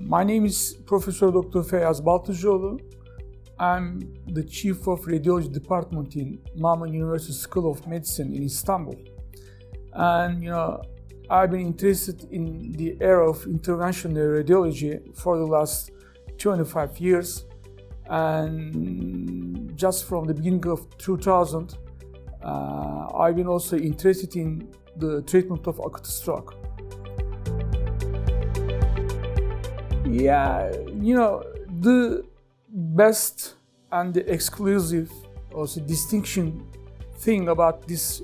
My name is Professor Dr. Feyyaz Baltacioglu. I'm the Chief of Radiology Department in Marmara University School of Medicine in Istanbul. And I've been interested in the area of interventional radiology for the last 25 years. And just from the beginning of 2000, I've been also interested in the treatment of acute stroke. Yeah, the best and the exclusive, also distinction thing about this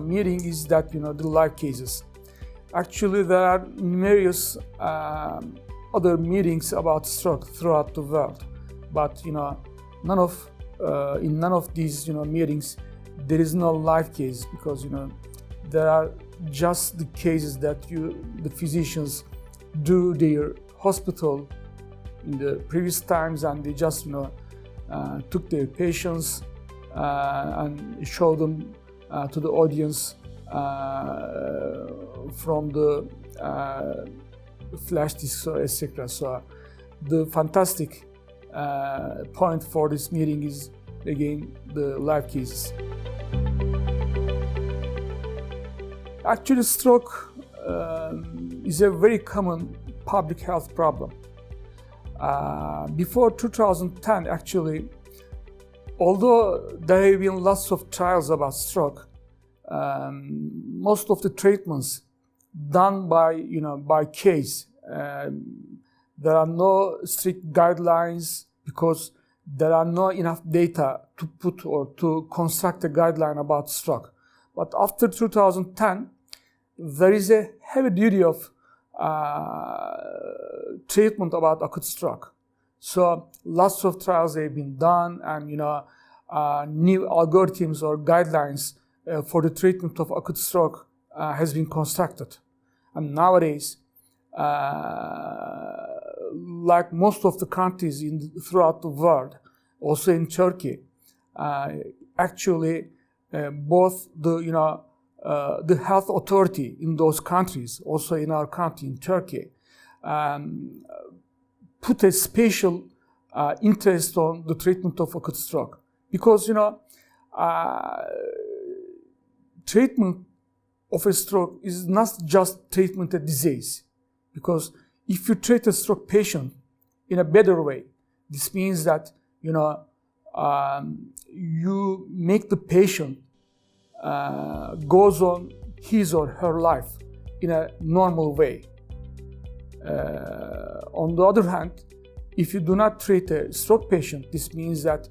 meeting is that the live cases. Actually, there are numerous other meetings about stroke throughout the world, but in none of these meetings there is no live case, because there are just the cases that the physicians do their hospital in the previous times, and they just took their patients and showed them to the audience from the flash discs, etc. So the fantastic point for this meeting is again the live cases. Actually, stroke is a very common public health problem. Before 2010, actually, although there have been lots of trials about stroke, most of the treatments done by case. There are no strict guidelines because there are not enough data to put or to construct a guideline about stroke. But after 2010, there is a heavy duty of treatment about acute stroke. So lots of trials have been done, and new algorithms or guidelines for the treatment of acute stroke has been constructed. And nowadays, like most of the countries throughout the world, also in Turkey, actually both the health authority in those countries, also in our country, in Turkey, put a special interest on the treatment of acute stroke. Because, treatment of a stroke is not just treatment of disease. Because if you treat a stroke patient in a better way, this means that, you make the patient goes on his or her life in a normal way. On the other hand, if you do not treat a stroke patient, this means that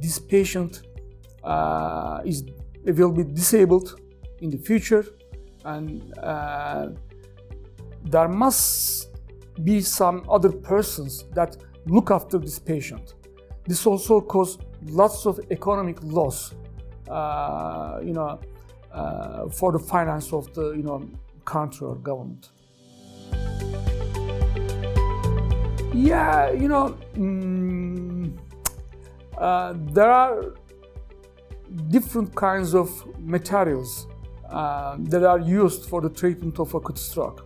this patient will be disabled in the future, and there must be some other persons that look after this patient. This also causes lots of economic loss, for the finance of the country or government. Yeah, there are different kinds of materials that are used for the treatment of acute stroke.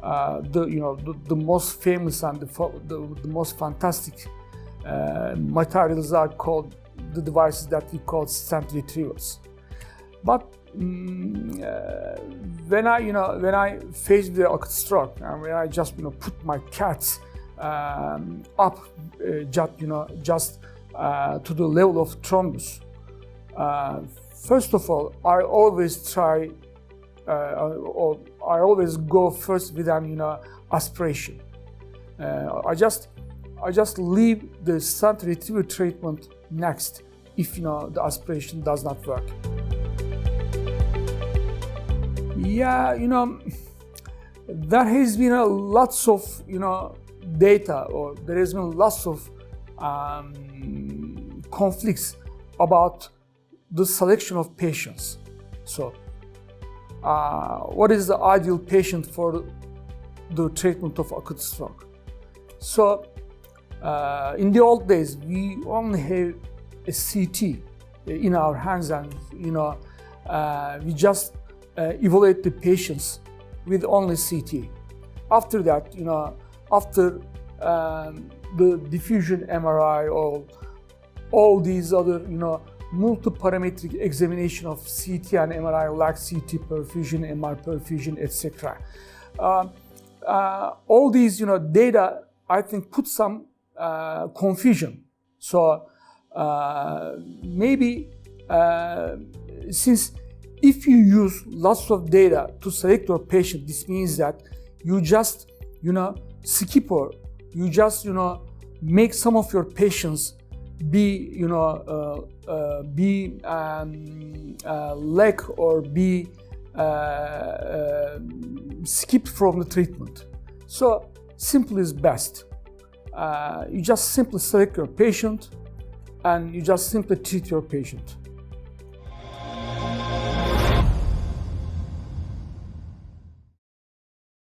The most famous and the most fantastic materials are called the devices that we call stent retrievers. But when I faced the acute stroke, and when I just put my cats up just to the level of thrombus, first of all, I always go first with an aspiration. I just leave the stent retriever treatment next if the aspiration does not work. Yeah, there has been lots of data, or there has been lots of conflicts about the selection of patients. So, what is the ideal patient for the treatment of acute stroke? So, in the old days, we only have a CT in our hands, and we just evaluate the patients with only CT. After that, after the diffusion MRI or all these other, multi-parametric examination of CT and MRI, like CT perfusion, MR perfusion, etc. All these, data, I think, put some confusion. So maybe since if you use lots of data to select your patient, this means that you just, skip or you just, make some of your patients be, lack or be skipped from the treatment. So simple is best. You just simply select your patient and you just simply treat your patient.